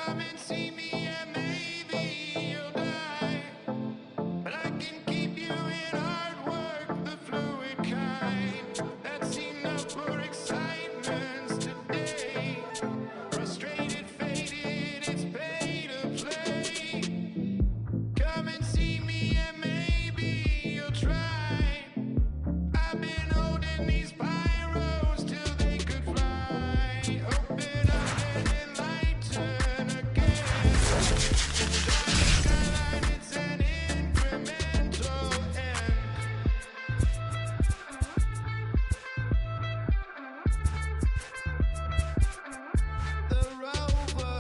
Come and see me and maybe you'll die. But I can keep you in hard work, the fluid kind. That's enough for excitement today. Frustrated, faded, it's pay to play. Come and see me and maybe you'll try. I've been holding these pyros till they could fly. Open up and enlighten again. Skyline, it's an incremental end. The rover.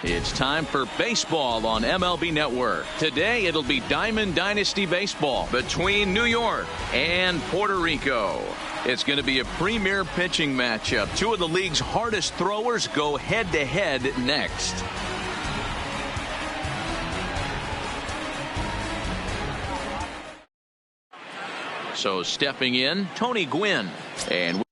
It's time for baseball on MLB Network. Today it'll be Diamond Dynasty baseball between New York and Puerto Rico. It's going to be a premier pitching matchup. Two of the league's hardest throwers go head-to-head next. So stepping in, Tony Gwynn. And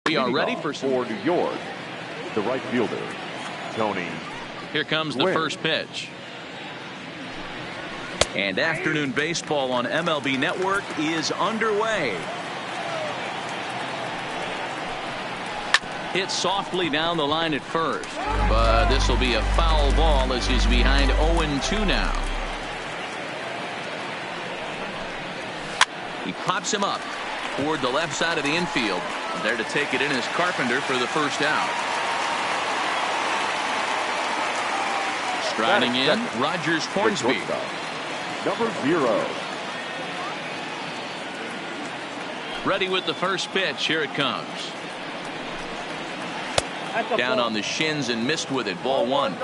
we are ready for New York, the right fielder, Tony. Here comes the first pitch. And afternoon baseball on MLB Network is underway. Hit softly down the line at first, but this will be a foul ball as he's behind 0-2 now. He pops him up toward the left side of the infield. There to take it in is Carpenter for the first out. Striding in, Rogers Hornsby. Number 0. Ready with the first pitch. Here it comes. Down on the shins and missed with it. Ball 1.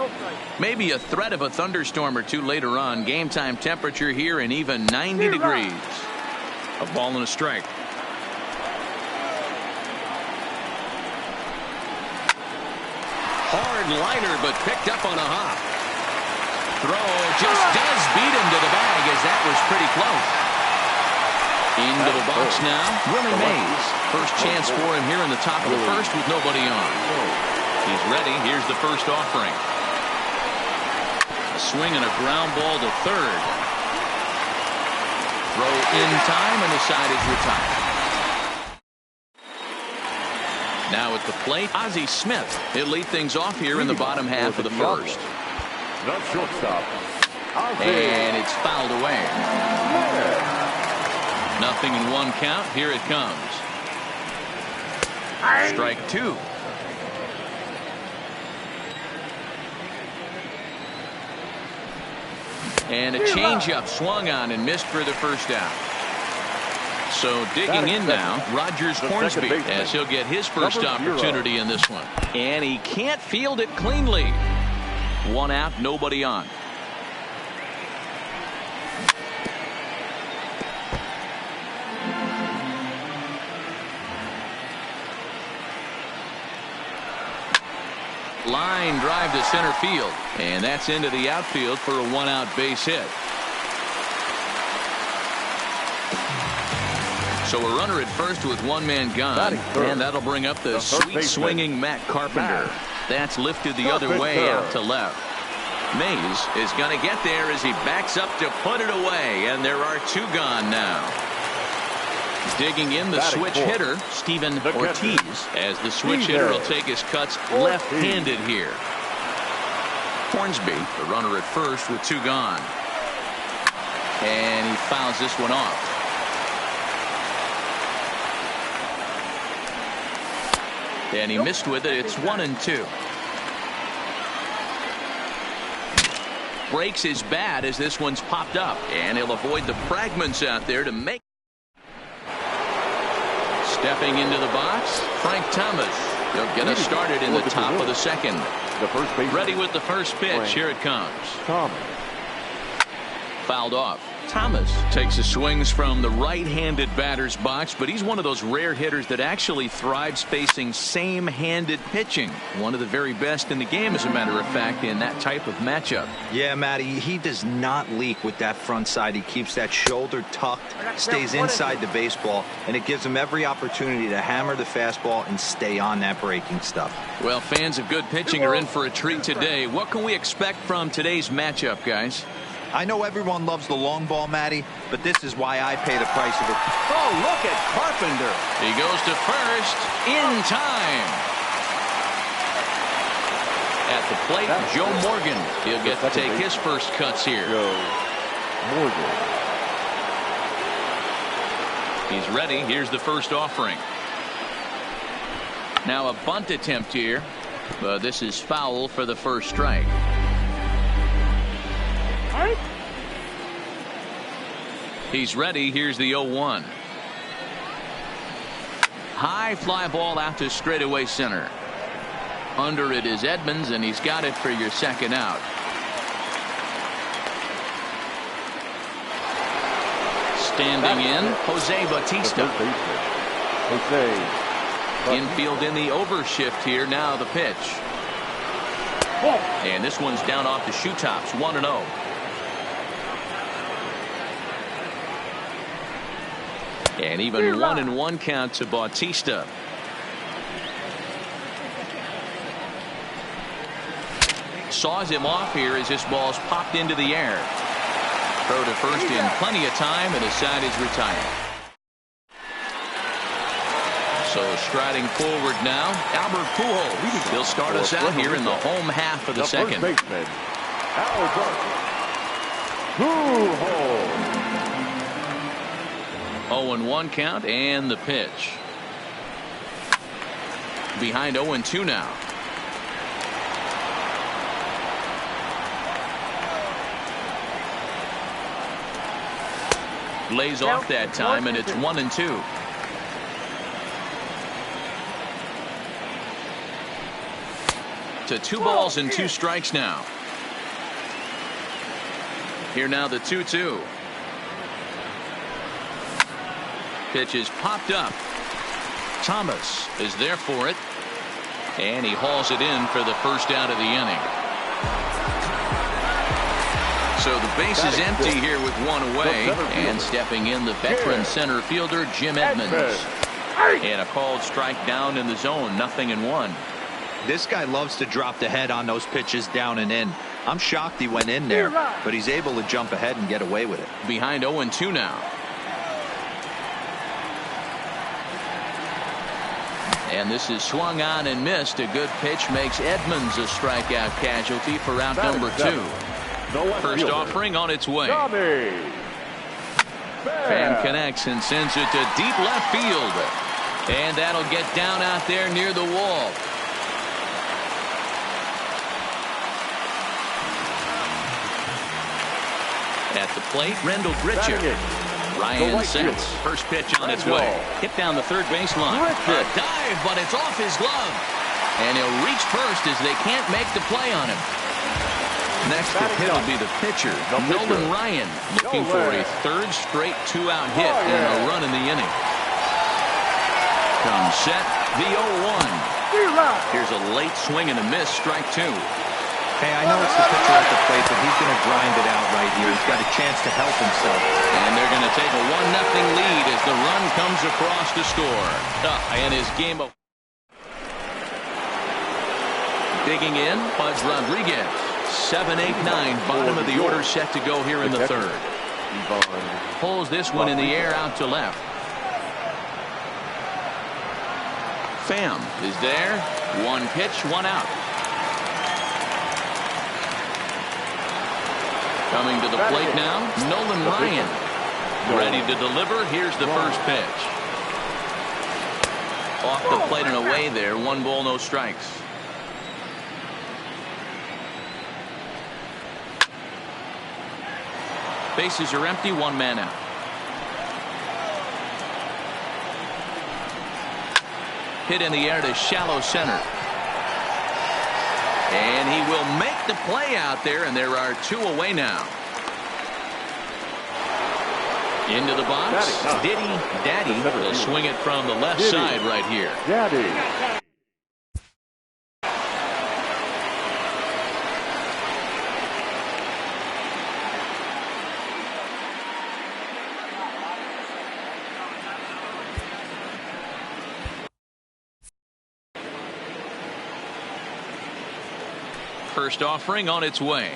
Maybe a threat of a thunderstorm or two later on. Game time temperature here in even 90 degrees. A ball and a strike. Hard liner, but picked up on a hop. Throw just does beat him to the bag, as that was pretty close. Into the box now, Willie Mays. First chance for him here in the top of the first with nobody on. He's ready. Here's the first offering. A swing and a ground ball to third. Throw in time, and the side is retired. Now at the plate, Ozzie Smith. He'll lead things off here in the bottom half of the first. The shortstop. And it's fouled away. Nothing in one count. Here it comes. Strike 2. And a changeup swung on and missed for the first out. So digging in now, Rogers Hornsby, as he'll get his first opportunity in this one. And he can't field it cleanly. One out, nobody on. Line drive to center field, and that's into the outfield for a one-out base hit. So a runner at first with one man gone, and that'll bring up the sweet swinging Matt Carpenter. That's lifted the other way out to left. Mays is going to get there as he backs up to put it away, and there are two gone now. Digging in the switch hitter, Steven Ortiz, as the switch hitter will take his cuts left-handed here. Hornsby, the runner at first with two gone. And he fouls this one off. And he missed with it. It's 1-2. Breaks his bat as this one's popped up. And he'll avoid the fragments out there to make. Stepping into the box, Frank Thomas. He'll get us started in the top of the second. Ready with the first pitch. Here it comes. Fouled off. Thomas takes the swings from the right-handed batter's box, but he's one of those rare hitters that actually thrives facing same-handed pitching. One of the very best in the game, as a matter of fact, in that type of matchup. Yeah, Matty, he does not leak with that front side. He keeps that shoulder tucked, stays inside the baseball, and it gives him every opportunity to hammer the fastball and stay on that breaking stuff. Well, fans of good pitching are in for a treat today. What can we expect from today's matchup, guys? I know everyone loves the long ball, Matty, but this is why I pay the price of it. Oh, look at Carpenter. He goes to first in time. At the plate, Joe Morgan. He'll get to take his first cuts here. Joe Morgan. He's ready. Here's the first offering. Now a bunt attempt here, but this is foul for the first strike. He's ready. Here's the 0-1. High fly ball out to straightaway center. Under it is Edmonds, and he's got it for your second out. Standing in, Jose Bautista. Infield in the overshift here. Now the pitch. And this one's down off the shoe tops. 1-0. And even 1-1 count to Bautista. Saws him off here as this ball's popped into the air. Throw to first in plenty of time, and his side is retired. So striding forward now, Albert Pujols. He'll start us out here in the home half of the second. First baseman, Albert Pujols. 0-1 count, and the pitch. Behind 0-2 now. Lays off that time, and it's 1-2. To 2 balls and 2 strikes now. Here now the 2-2. Pitch is popped up. Thomas is there for it, and he hauls it in for the first out of the inning. So the base is empty here with 1 away, and stepping in the veteran center fielder Jim Edmonds. And a called strike down in the zone. 0-1. This guy loves to drop the head on those pitches down and in. I'm shocked he went in there, but he's able to jump ahead and get away with it. Behind 0-2 now. And this is swung on and missed. A good pitch makes Edmonds a strikeout casualty for out number 2. First offering on its way. Fan connects and sends it to deep left field. And that'll get down out there near the wall. At the plate, Rendell Gritcher. Ryan sets. First pitch on its way. Hit down the third baseline. A dive, but it's off his glove. And he'll reach first as they can't make the play on him. Next to hit will be the pitcher, Nolan Ryan, looking for a third straight 2-out hit and a run in the inning. Comes set, the 0-1. Here's a late swing and a miss, strike 2. Hey, I know it's the pitcher at the plate, but he's going to grind it out right here. He's got a chance to help himself. And they're going to take a 1-0 lead as the run comes across to score. And his game of digging in, Pudge Rodriguez. 7, 8, 9, bottom of the order set to go here in the third. Pulls this one in the air out to left. Pham is there. 1 pitch, 1 out. Coming to the plate now, Nolan Ryan. Ready to deliver. Here's the first pitch. Off the plate and away there. 1 ball, no strikes. Bases are empty. 1 man out. Hit in the air to shallow center. And he will make the play out there, and there are 2 away now. Into the box, Daddy will swing it from the left side right here. Daddy. First offering on its way.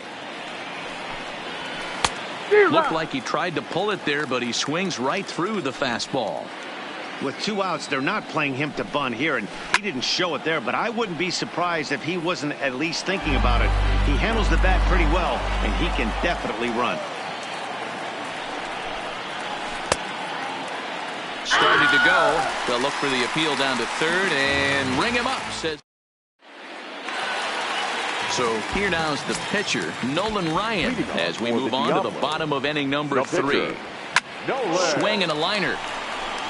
Looked like he tried to pull it there, but he swings right through the fastball. With 2 outs, they're not playing him to bunt here, and he didn't show it there, but I wouldn't be surprised if he wasn't at least thinking about it. He handles the bat pretty well, and he can definitely run. Started to go. They'll look for the appeal down to third and ring him up, says. So here now is the pitcher, Nolan Ryan, as we move on to the bottom of inning number 3. Swing and a liner.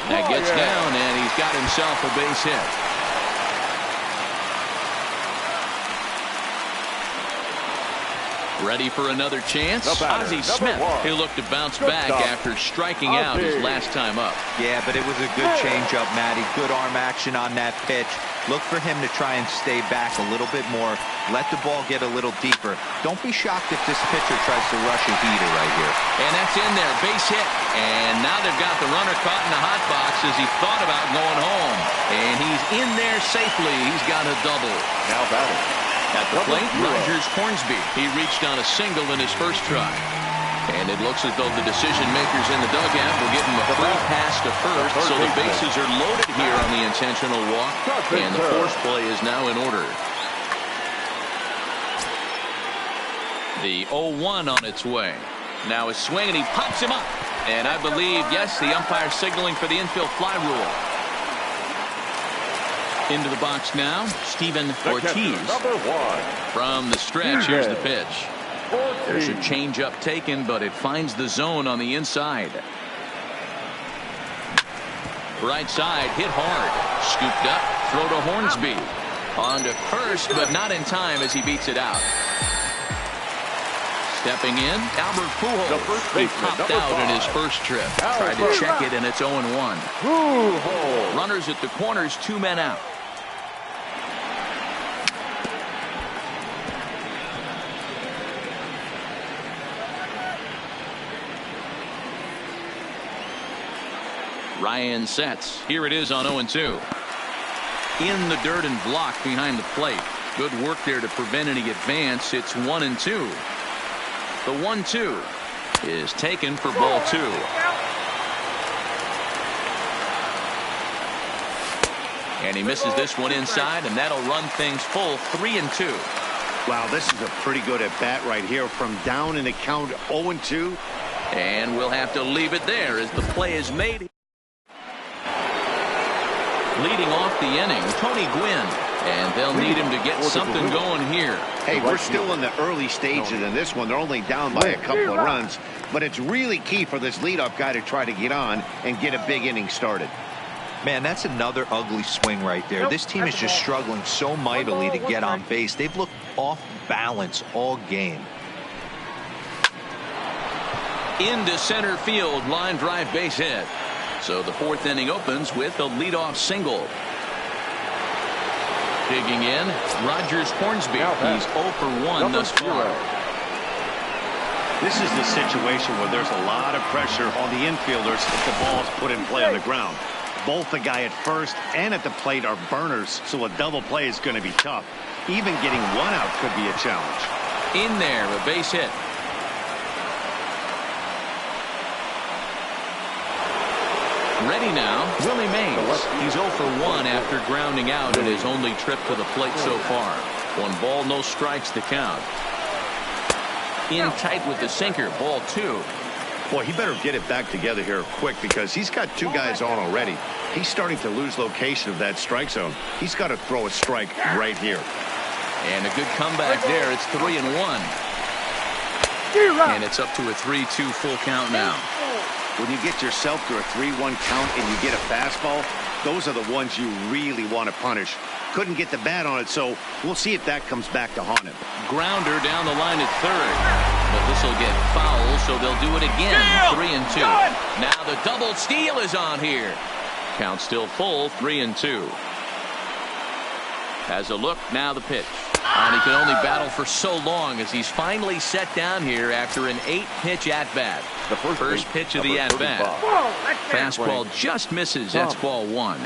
That gets down, and he's got himself a base hit. Ready for another chance? Ozzie Smith, he'll look to bounce back after striking out his last time up. Yeah, but it was a good changeup, Matty. Good arm action on that pitch. Look for him to try and stay back a little bit more. Let the ball get a little deeper. Don't be shocked if this pitcher tries to rush a heater right here. And that's in there. Base hit. And now they've got the runner caught in the hot box as he thought about going home. And he's in there safely. He's got a double. Now batting. At the plate, Rogers Hornsby. He reached on a single in his first try. And it looks as though the decision makers in the dugout will give him a free pass to first. So the bases are loaded here on the intentional walk. And the force play is now in order. The 0-1 on its way. Now a swing, and he pops him up. And I believe, yes, the umpire signaling for the infield fly rule. Into the box now, Steven Ortiz. From the stretch, here's the pitch. There's a changeup taken, but it finds the zone on the inside. Right side, hit hard. Scooped up, throw to Hornsby. On to first, but not in time as he beats it out. Stepping in, Albert Pujols. He popped out in his first trip. Tried to check it, and it's 0-1. Runners at the corners, 2 men out. Ryan sets. Here it is on 0-2. In the dirt and blocked behind the plate. Good work there to prevent any advance. It's 1-2. The 1-2 is taken for ball 2. And he misses this one inside, and that'll run things full 3-2. Wow, this is a pretty good at bat right here from down in the count 0-2. And we'll have to leave it there as the play is made. Leading off the inning, Tony Gwynn, and they'll need him to get something going here. Hey, we're still in the early stages in this one. They're only down by a couple of runs, but it's really key for this leadoff guy to try to get on and get a big inning started. Man, that's another ugly swing right there. This team is just struggling so mightily to get on base. They've looked off balance all game. Into center field, line drive base hit. So the 4th inning opens with a leadoff single. Digging in, Rogers Hornsby. He's 0 for 1 thus far. This is the situation where there's a lot of pressure on the infielders if the ball's put in play on the ground. Both the guy at first and at the plate are burners, so a double play is going to be tough. Even getting 1 out could be a challenge. In there, a base hit. Ready now, Willie Mays. He's 0 for 1 after grounding out in his only trip to the plate so far. 1 ball, no strikes to count. In tight with the sinker. Ball 2. Boy, he better get it back together here quick because he's got 2 guys on already. He's starting to lose location of that strike zone. He's got to throw a strike right here. And a good comeback there. It's 3-1. And it's up to a 3-2 full count now. When you get yourself to a 3-1 count and you get a fastball, those are the ones you really want to punish. Couldn't get the bat on it, so we'll see if that comes back to haunt him. Grounder down the line at third. But this will get foul, so they'll do it again. 3-2. Now the double steal is on here. Count still full. 3-2. Has a look. Now the pitch. And he can only battle for so long as he's finally set down here after an 8-pitch at-bat. The first pitch of the at-bat. Fastball just misses. That's ball 1.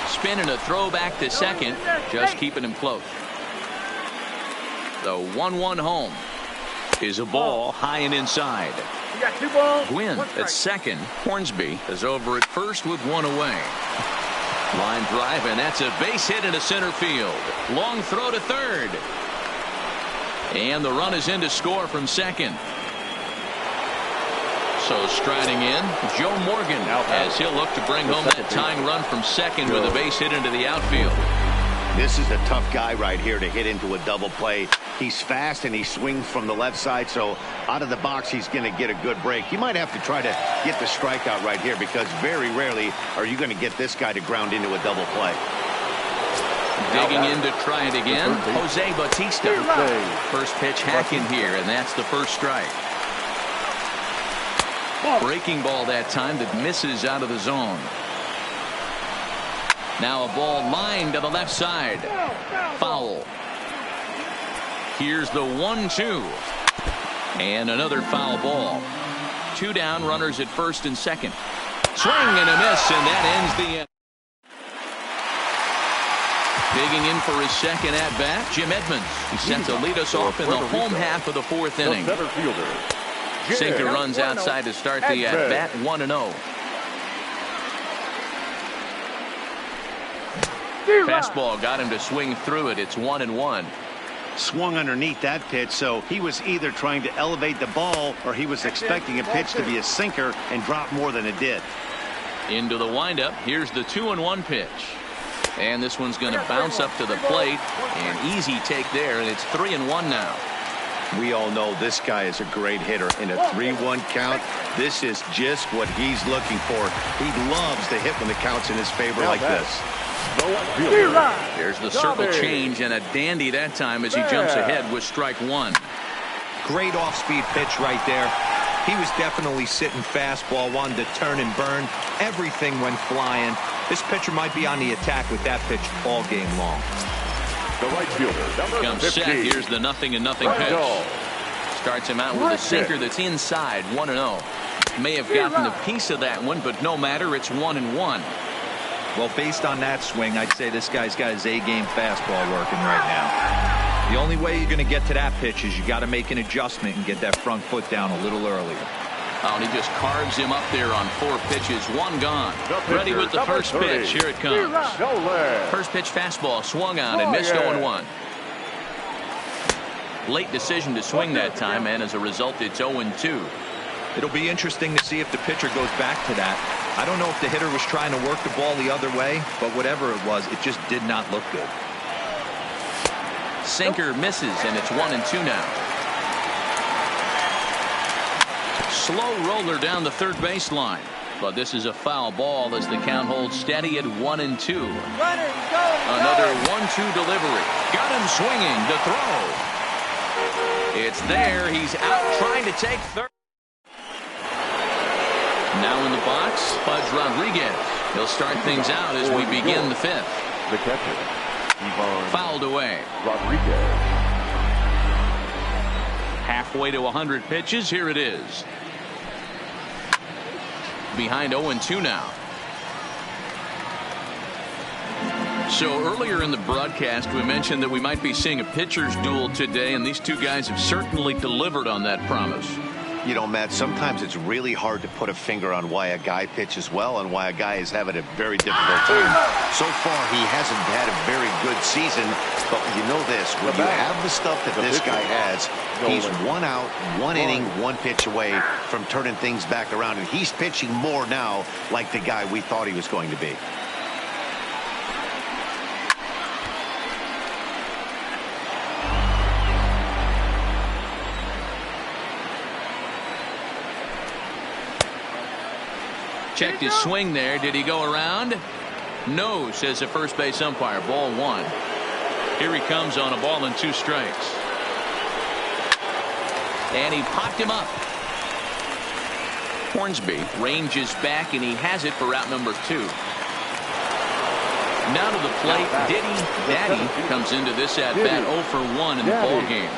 Spin and a throw back to second, just keeping him close. The 1-1 home is a ball high and inside. You got 2 balls. Gwynn at second. Hornsby is over at first with 1 away. Line drive, and that's a base hit into center field. Long throw to third. And the run is in to score from second. So striding in, Joe Morgan, as he'll look to bring home that tying run from second with a base hit into the outfield. This is a tough guy right here to hit into a double play. He's fast and he swings from the left side, so out of the box he's going to get a good break. You might have to try to get the strikeout right here because very rarely are you going to get this guy to ground into a double play. Digging in to try it again, Jose Bautista. First pitch hacking here, and that's the first strike. Breaking ball that time that misses out of the zone. Now a ball lined to the left side. Foul. Here's the 1-2. And another foul ball. 2 down, runners at first and second. Swing and a miss, and that ends the inning. Digging in for his second at-bat, Jim Edmonds. He sets to lead us off in the home half of the 4th inning. Center fielder. Sinker runs outside to start the at-bat. 1-0. Fastball got him to swing through it. It's 1-1. Swung underneath that pitch, so he was either trying to elevate the ball or he was expecting a pitch to be a sinker and drop more than it did. Into the windup. Here's the 2-1 pitch. And this one's going to bounce up to the plate. An easy take there, and it's 3-1 now. We all know this guy is a great hitter. In a 3-1 count, this is just what he's looking for. He loves to hit when the count's in his favor like this. There's the circle change, and a dandy that time as he jumps ahead with strike 1. Great off-speed pitch right there. He was definitely sitting fastball, wanted to turn and burn. Everything went flying. This pitcher might be on the attack with that pitch all game long. The right fielder, number Comes 15. set. Here's the 0-0 pitch. Starts him out with a sinker that's inside. 1-0. May have gotten a piece of that one, but no matter. It's 1-1. Well, based on that swing, I'd say this guy's got his A-game fastball working right now. The only way you're going to get to that pitch is you got to make an adjustment and get that front foot down a little earlier. Oh, and he just carves him up there on 4 pitches. 1 gone. Ready with the first pitch. Here it comes. First pitch fastball swung on and missed 0-1. Late decision to swing that time, and as a result, it's 0-2. It'll be interesting to see if the pitcher goes back to that. I don't know if the hitter was trying to work the ball the other way, but whatever it was, it just did not look good. Sinker misses, and it's 1-2 now. Slow roller down the third baseline, but this is a foul ball as the count holds steady at 1-2. Another 1-2 delivery. Got him swinging to throw. It's there. He's out trying to take third. Now in the box, Pudge Rodriguez. He'll start things out as we begin the 5th. The catcher, Fouled away. Rodriguez. Halfway to 100 pitches. Here it is. Behind 0-2 now. So earlier in the broadcast, we mentioned that we might be seeing a pitcher's duel today, and these two guys have certainly delivered on that promise. You know, Matt, sometimes it's really hard to put a finger on why a guy pitches well and why a guy is having a very difficult time. So far, he hasn't had a very good season, but you know this, when you have the stuff that this guy has, he's 1 out, 1 inning, 1 pitch away from turning things back around, and he's pitching more now like the guy we thought he was going to be. Checked his swing there. Did he go around? No, says the first base umpire. Ball 1. Here he comes on a ball and 2 strikes. And he popped him up. Hornsby ranges back, and he has it for out number 2. Now to the plate, Daddy comes into this at bat 0 for 1 in the ball game.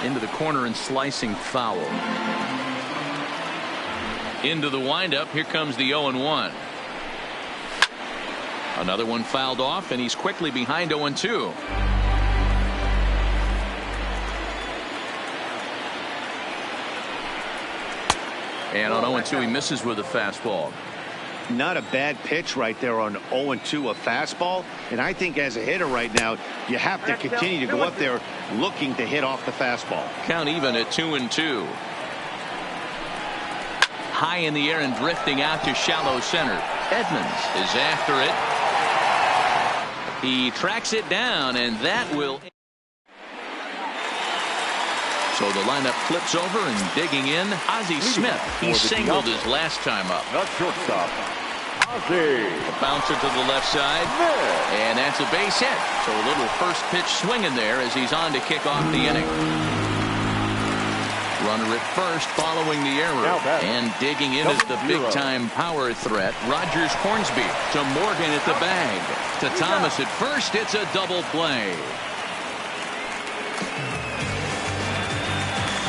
Into the corner and slicing foul. Into the windup. Here comes the 0-1. Another one fouled off, and he's quickly behind 0-2. And on 0-2, he misses with a fastball. Not a bad pitch right there on 0-2, a fastball. And I think as a hitter right now, you have to continue to go up there looking to hit off the fastball. Count even at 2-2. High in the air and drifting out to shallow center. Edmonds is after it. He tracks it down, and that will. So the lineup flips over, and digging in, Ozzie Smith. He singled his last time up. The shortstop, Ozzie. A bouncer to the left side, and that's a base hit. So a little first pitch swinging there as he's on to kick off the inning. Runner at first following the error, and digging in as the big-time power threat. Rogers Hornsby to Morgan at the bag. To Thomas at first. It's a double play.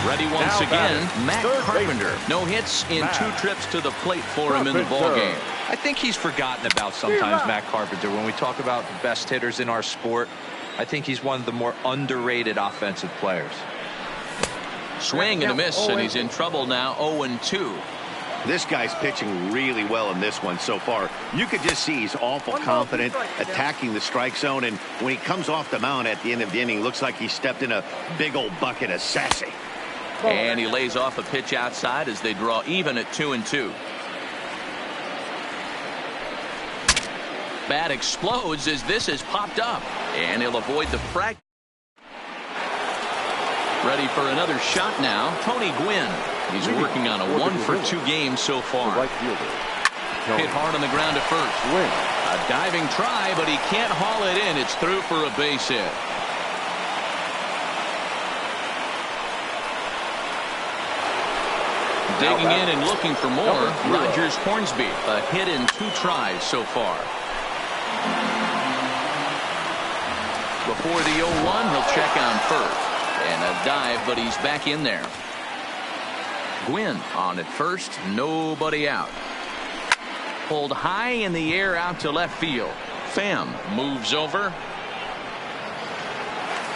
Ready once again, Matt Carpenter. No hits in 2 trips to the plate for him in the ballgame. I think he's forgotten about sometimes, Matt Carpenter. When we talk about the best hitters in our sport, I think he's one of the more underrated offensive players. Swing and a miss, and he's in trouble now. 0-2. This guy's pitching really well in this one so far. You could just see he's awful confident attacking the strike zone, and when he comes off the mound at the end of the inning, looks like he stepped in a big old bucket of sassy. And he lays off a pitch outside as they draw even at 2-2. Bat explodes as this is popped up, and he'll avoid the frag. Ready for another shot now. Tony Gwynn. He's working on a 1-for-2 game so far. Hit hard on the ground at first. A diving try, but he can't haul it in. It's through for a base hit. Digging in and looking for more. Rogers Hornsby. A hit in 2 tries so far. Before the 0-1, he'll check on first. And a dive, but he's back in there. Gwynn on at first. Nobody out. Pulled high in the air out to left field. Pham moves over.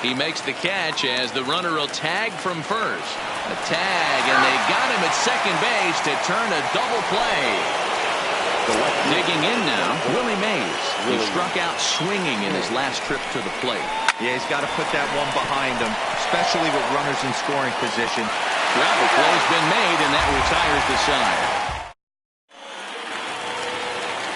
He makes the catch as the runner will tag from first. A tag, and they got him at second base to turn a double play. Digging in now, Willie Mays. He struck out swinging in his last trip to the plate. Yeah, he's got to put that one behind him, especially with runners in scoring position. Well, the play's been made, and that retires the side.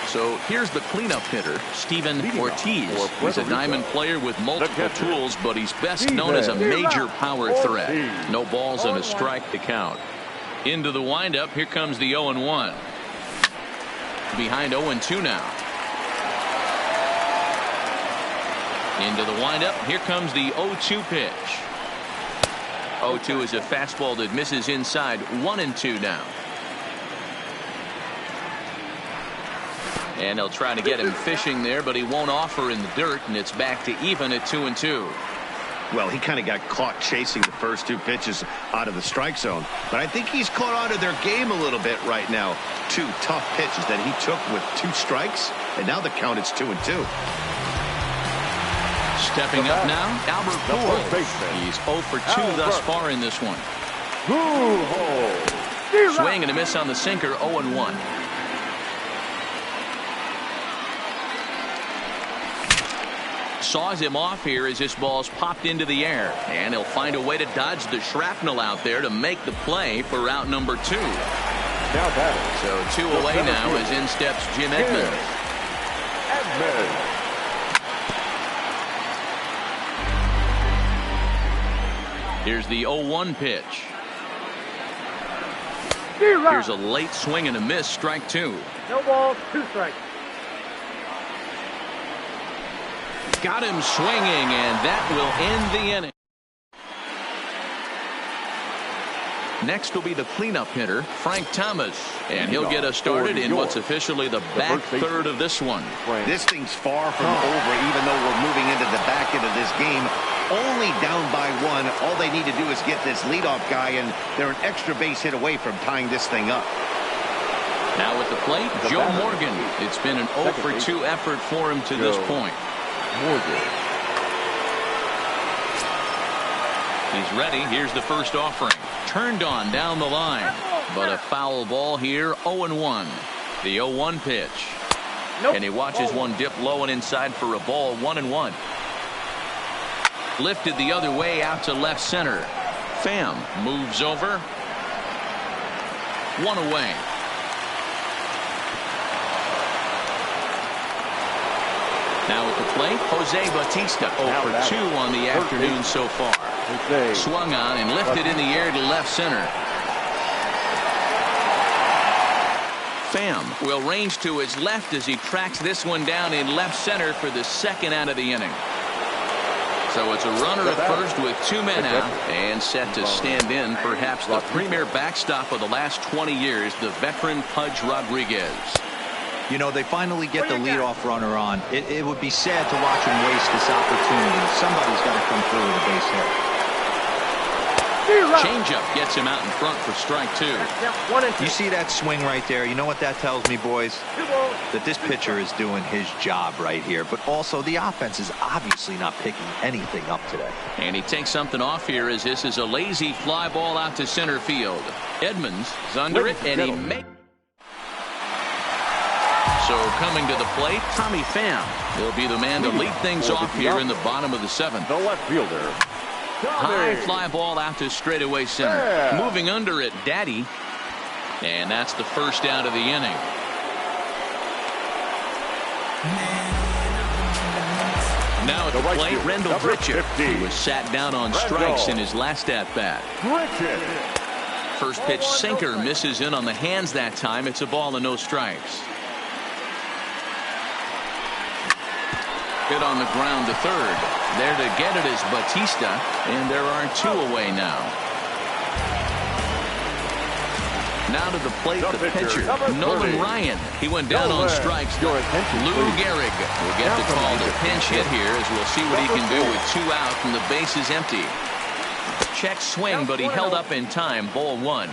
So here's the cleanup hitter, Steven Ortiz. He's a diamond player with multiple tools, but he's best known as a major power threat. No balls and a strike to count. Into the windup, here comes the 0-1. Behind 0-2 now. Into the windup, here comes the 0-2 pitch. 0-2 is a fastball that misses inside. 1-2 now. And they'll try to get him fishing there, but he won't offer in the dirt, and it's back to even at 2-2. Well, he kind of got caught chasing the first 2 pitches out of the strike zone. But I think he's caught on to their game a little bit right now. 2 tough pitches that he took with 2 strikes, and now the count is 2-2. Stepping up now, Albert Pujols. He's 0 for 2 thus far in this one. Swing and a miss on the sinker, 0-1. Saws him off here as this ball's popped into the air. And he'll find a way to dodge the shrapnel out there to make the play for out number 2. So 2 away now as in steps Jim Edmonds. Here's the 0-1 pitch. Here's a late swing and a miss, strike 2. No balls, 2 strikes. Got him swinging, and that will end the inning. Next will be the cleanup hitter, Frank Thomas, and he'll get us started in what's officially the back third of this one. This thing's far from over, even though we're moving into the back end of this game. Only down by 1. All they need to do is get this leadoff guy, and they're an extra base hit away from tying this thing up. Now at the plate, Joe Morgan. It's been an 0 for 2 effort for him to this point. He's ready. Here's the first offering. Turned on down the line. But a foul ball here, 0-1. The 0-1 pitch. And he watches one dip low and inside for a ball, 1-1. Lifted the other way out to left center. Pham moves over. 1 away. Now at the plate, Jose Bautista 0 for 2 on the afternoon so far. Swung on and lifted in the air to left center. Pham will range to his left as he tracks this one down in left center for the second out of the inning. So it's a runner at first with 2 men out and set to stand in perhaps the premier backstop of the last 20 years, the veteran Pudge Rodriguez. You know, they finally get the leadoff runner on. It would be sad to watch him waste this opportunity. Somebody's got to come through with a base hit. Changeup gets him out in front for strike 2. You see that swing right there? You know what that tells me, boys? That this pitcher is doing his job right here. But also the offense is obviously not picking anything up today. And he takes something off here as this is a lazy fly ball out to center field. Edmonds is under it, and he makes. So coming to the plate, Tommy Pham. He'll be the man to lead things off here in the bottom of the 7th. The left fielder. High fly ball out to straightaway center. Yeah. Moving under it, Daddy. And that's the first out of the inning. Now at the plate, Rendell Britchett, who was sat down on strikes in his last at-bat. First pitch sinker misses in on the hands that time. It's a ball and no strikes. Hit on the ground to third. There to get it is Bautista, and there are 2 away now. Now to the plate, the pitcher, Nolan Ryan. He went down on strikes. Lou Gehrig will get the call to pinch hit here as we'll see what he can do with 2 out and the base is empty. Check swing, but he held up in time. Ball 1.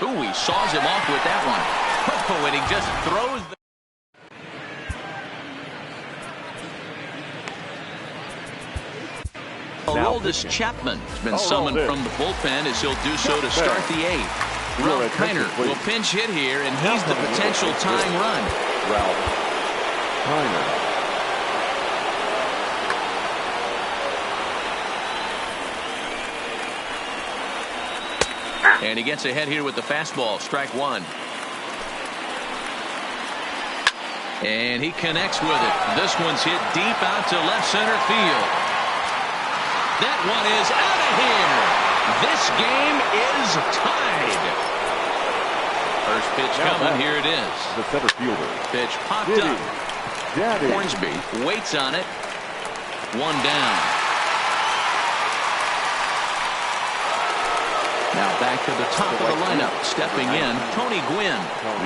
Ooh, he saws him off with that one. Oh, and he just throws the Aroldis Chapman has been summoned from the bullpen as he'll do so to start the 8th. Ralph Kiner will pinch hit here, and he's the potential tying run. Ralph Kiner. And he gets ahead here with the fastball, strike 1. And he connects with it. This one's hit deep out to left center field. That one is out of here. This game is tied. First pitch coming. Here it is. The center fielder. Pitch popped up. Hornsby waits on it. 1 down. Now back to the top of the lineup. Stepping in, Tony Gwynn.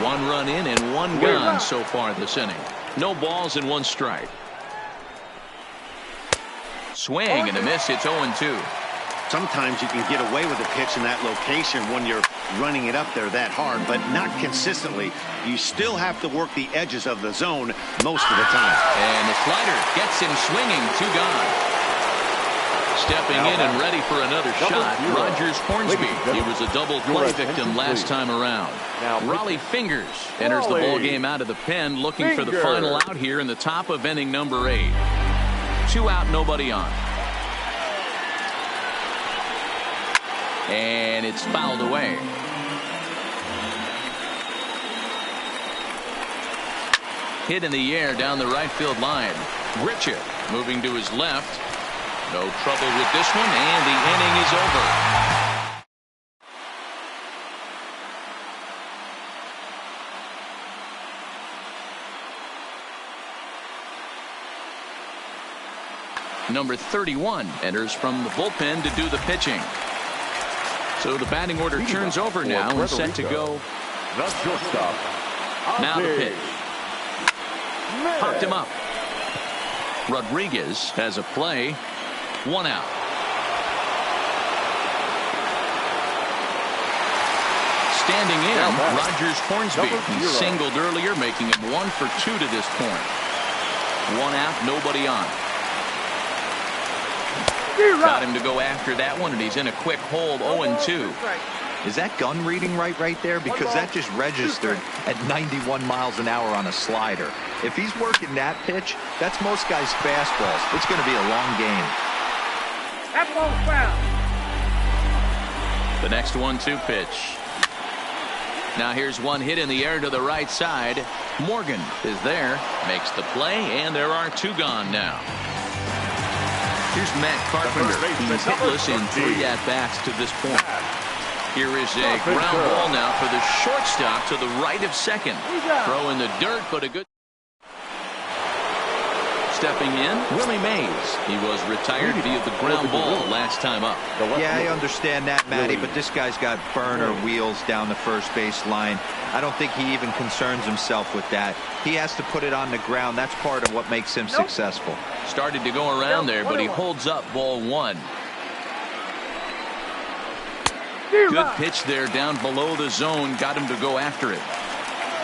1 run in and 1 gone so far this inning. No balls and 1 strike. Swing and a miss. It's 0-2. Sometimes you can get away with a pitch in that location when you're running it up there that hard, but not consistently. You still have to work the edges of the zone most of the time. And the slider gets him swinging. 2 gone. Stepping in and ready for another shot, Rogers Hornsby. He was a double play victim last time around. Raleigh Fingers enters the ball game out of the pen, looking for the final out here in the top of inning number 8. 2 out, nobody on. And it's fouled away. Hit in the air down the right field line. Gritchett moving to his left. No trouble with this one, and the inning is over. Number 31 enters from the bullpen to do the pitching. So the batting order turns over now and set to go. Now the pitch. Popped him up. Rodriguez has a play. 1 out. Standing in, Rogers Hornsby. He singled earlier, making him 1 for 2 to this point. 1 out, nobody on. Got him to go after that one, and he's in a quick hold. 0-2. Is that gun reading right there? Because that just registered at 91 miles an hour on a slider. If he's working that pitch, that's most guys' fastballs. It's going to be a long game. That ball's foul. The next 1-2 pitch. Now here's one hit in the air to the right side. Morgan is there, makes the play, and there are 2 gone now. Here's Matt Carpenter. He's hitless in 3 at-bats to this point. Here is a ground ball now for the shortstop to the right of second. Throw in the dirt, but a good. Stepping in, Willie Mays. He was retired via the ground ball last time up. Yeah, I understand that, Matty, but this guy's got burner wheels down the first base line. I don't think he even concerns himself with that. He has to put it on the ground. That's part of what makes him successful. Started to go around there, but he holds up ball 1. Good pitch there down below the zone. Got him to go after it.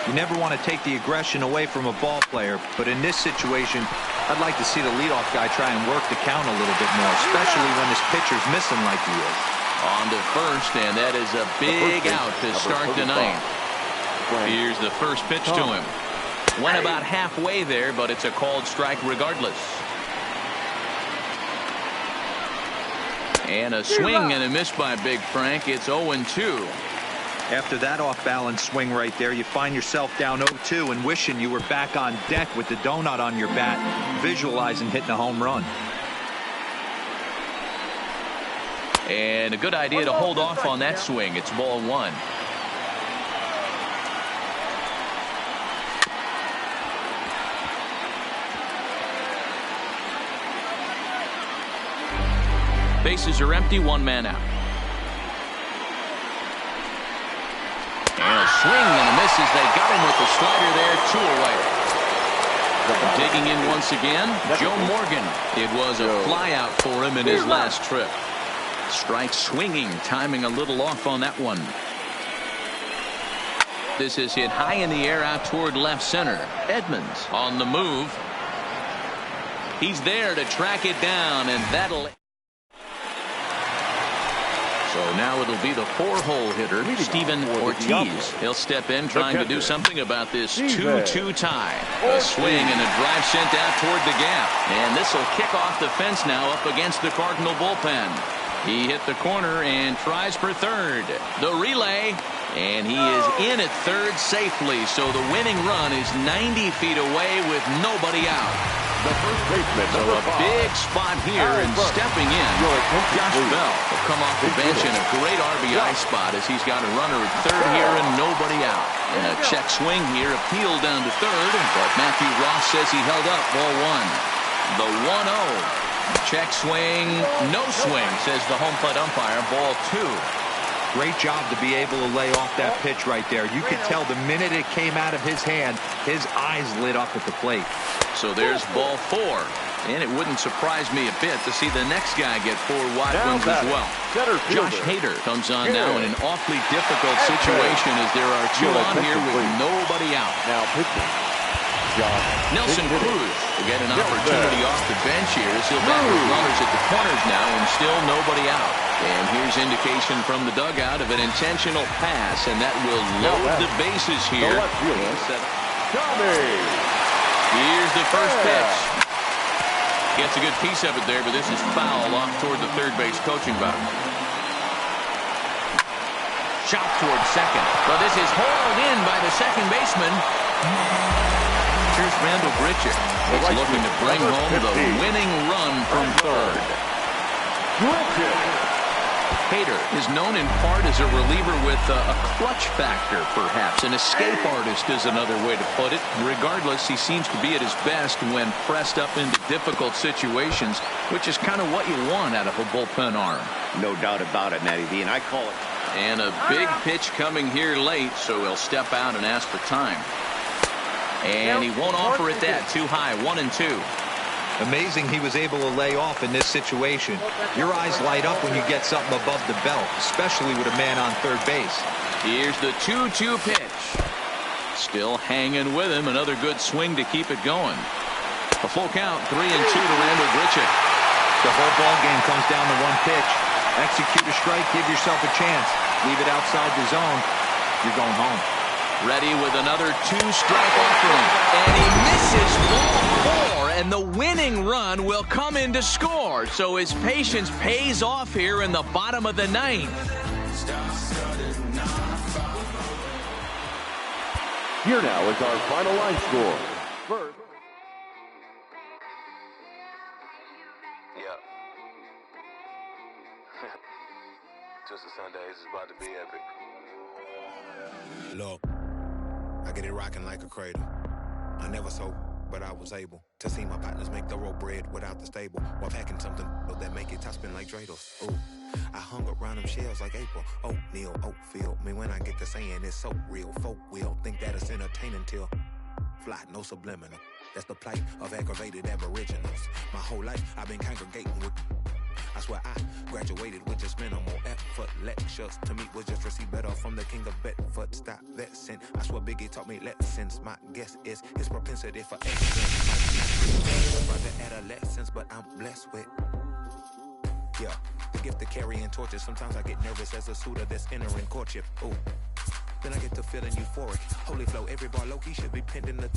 You never want to take the aggression away from a ball player, but in this situation, I'd like to see the leadoff guy try and work the count a little bit more, especially when this pitcher's missing like he is. On to first, and that is a big out to start the 9th. Here's the first pitch to him. Went about halfway there, but it's a called strike regardless. And a swing and a miss by Big Frank. It's 0-2. After that off-balance swing right there, you find yourself down 0-2 and wishing you were back on deck with the donut on your bat, visualizing hitting a home run. And a good idea to hold off on that swing. It's ball 1. Bases are empty, 1 man out. And a swing and a miss as they got him with the slider there. 2 away. Digging in once again, Joe Morgan. It was a fly out for him in his last trip. Strike swinging, timing a little off on that one. This is hit high in the air out toward left center. Edmonds on the move. He's there to track it down, and that'll. So now it'll be the 4-hole hitter, Steven Ortiz. He'll step in trying to do something about this 2-2 tie. A swing and a drive sent out toward the gap. And this will kick off the fence now up against the Cardinal bullpen. He hit the corner and tries for third. The relay. And he is in at third safely. So the winning run is 90 feet away with nobody out. The first baseman, so a big spot here, and stepping in, Josh Bell will come off the bench in a great RBI spot as he's got a runner at third here and nobody out. And a check swing here, appealed down to third, but Matthew Ross says he held up ball 1. The 1-0. Check swing, no swing, says the home plate umpire, ball 2. Great job to be able to lay off that pitch right there. You could tell the minute it came out of his hand, his eyes lit up at the plate. So there's ball 4. And it wouldn't surprise me a bit to see the next guy get 4 wide ones as well. Josh Hader comes on now in an awfully difficult situation as there are 2 on here with nobody out. Now pitching. Nelson Cruz will get an opportunity off the bench here as he'll back with runners at the corners now and still nobody out. And here's indication from the dugout of an intentional pass, and that will load the bases here. Here's the first pitch. Gets a good piece of it there, but this is foul off toward the third base coaching box. Shot toward second. But this is hauled in by the second baseman. Here's Randall Grichuk. He's looking to bring home the winning run from third. Hader is known in part as a reliever with a clutch factor, perhaps. An escape artist is another way to put it. Regardless, he seems to be at his best when pressed up into difficult situations, which is kind of what you want out of a bullpen arm. No doubt about it, Matty V, and I call it. And a big pitch coming here late, so he'll step out and ask for time. And he won't offer it that. Too high. 1-2. Amazing he was able to lay off in this situation. Your eyes light up when you get something above the belt, especially with a man on third base. Here's the 2-2 pitch. Still hanging with him. Another good swing to keep it going. A full count. 3-2 to Randall Grichuk. The whole ball game comes down to one pitch. Execute a strike, give yourself a chance. Leave it outside the zone, you're going home. Ready with another 2-strike offering. And he misses ball 4, and the winning run will come in to score. So his patience pays off here in the bottom of the 9th. Here now is our final line score. First. Twisted Sundays is about to be epic. Look, I get it rocking like a cradle. I never sold, but I was able to see my partners make thorough bread without the stable while packing something that make it top spin like dreidels. Ooh, I hung around them shells like April. Oatmeal, Oatfield. Me when I get to saying it's so real. Folk will think that it's entertaining till fly, no subliminal. That's the plight of aggravated aboriginals. My whole life I've been congregating with. I swear I graduated with just minimal effort. Lectures to me was just receive better from the king of Bedford. Stop vexing. I swear Biggie taught me lessons. My guess is his propensity for excellence. Brother adolescence, but I'm blessed with. Yeah, the gift of carrying torches. Sometimes I get nervous as a suitor that's entering courtship. Ooh, then I get to feeling euphoric. Holy flow, every bar low-key should be pinned in the.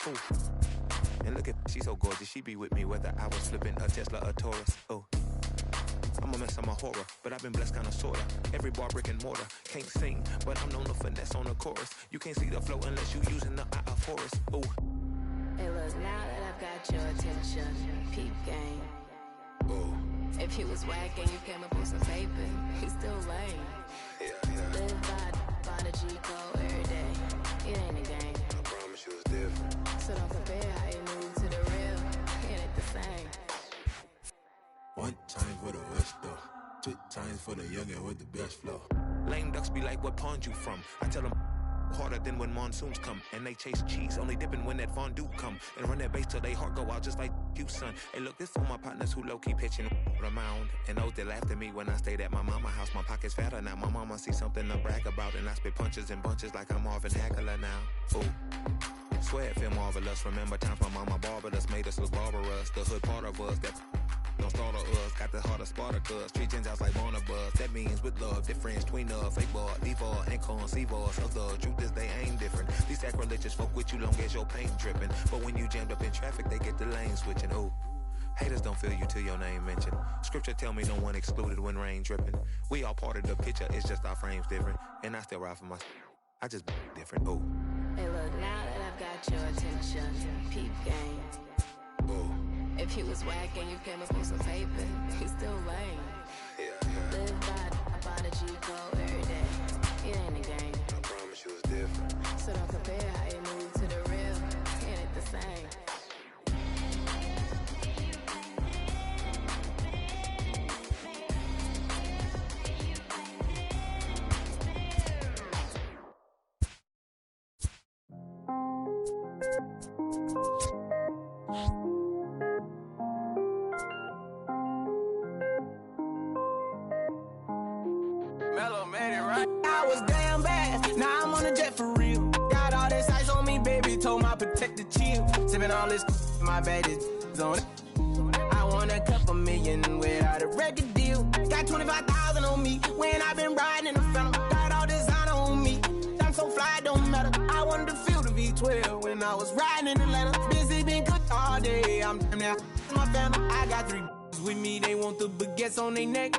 Ooh. And look at, she's so gorgeous. She be with me whether I was flipping a Tesla or Taurus. Ooh. I'm a mess, I'm a horror, but I've been blessed kinda sorta. Every bar brick and mortar, can't sing, but I'm known to finesse on the chorus. You can't see the flow unless you using the eye of Horus. Ooh. Hey look, now that I've got your attention, peep game. Ooh. If he was whack and you came up with some paper, he's still lame. Yeah. Live by the G code every day. It ain't a game. I promise you it's different. So don't compare how you move to the real. It ain't the same. One time for the West though, 2 times for the youngin' with the best flow. Lame ducks be like, what pond you from? I tell them harder than when monsoons come. And they chase cheese, only dipping when that fondue come. And run that base till they heart go out just like you, son. Hey look, this for my partners who low-key pitching around. And those that laughed at me when I stayed at my mama house. My pocket's fatter now, my mama see something to brag about. And I spit punches and bunches like I'm Marvin Hagler now. Ooh. Swear it feel marvelous. Remember times my mama barbered us, made us look barbarous. The hood part of us that don't start of us, got the heart of Spartacus. Treat Gentiles like Barnabas. That means with love, difference between us. Fake bar, diva, and conceive us. The truth is they ain't different. These sacrilegious folk with you long as your paint dripping. But when you jammed up in traffic, they get the lane switching. Ooh. Haters don't feel you till your name mentioned. Scripture tell me no one excluded when rain dripping. We all part of the picture, it's just our frames different. And I still ride for my I just different. Ooh. Hey look, now that I've got your attention, peep game. Ooh. If he was whack and you came up with some paper, he's still lame. Yeah. Live by the G code every day. It ain't a game. I promise you it's different. So don't compare how you move to the real. It ain't the same. Really told my protector chill. Sipping all this, my bag is on it. I want a couple million without a record deal. Got 25,000 on me when I've been riding in the phantom. Got all designer on me. I'm so fly, don't matter. I wanted to feel the V12 when I was riding in Atlanta. Busy been good all day. I'm now my family. I got 3 with me. They want the baguettes on their neck.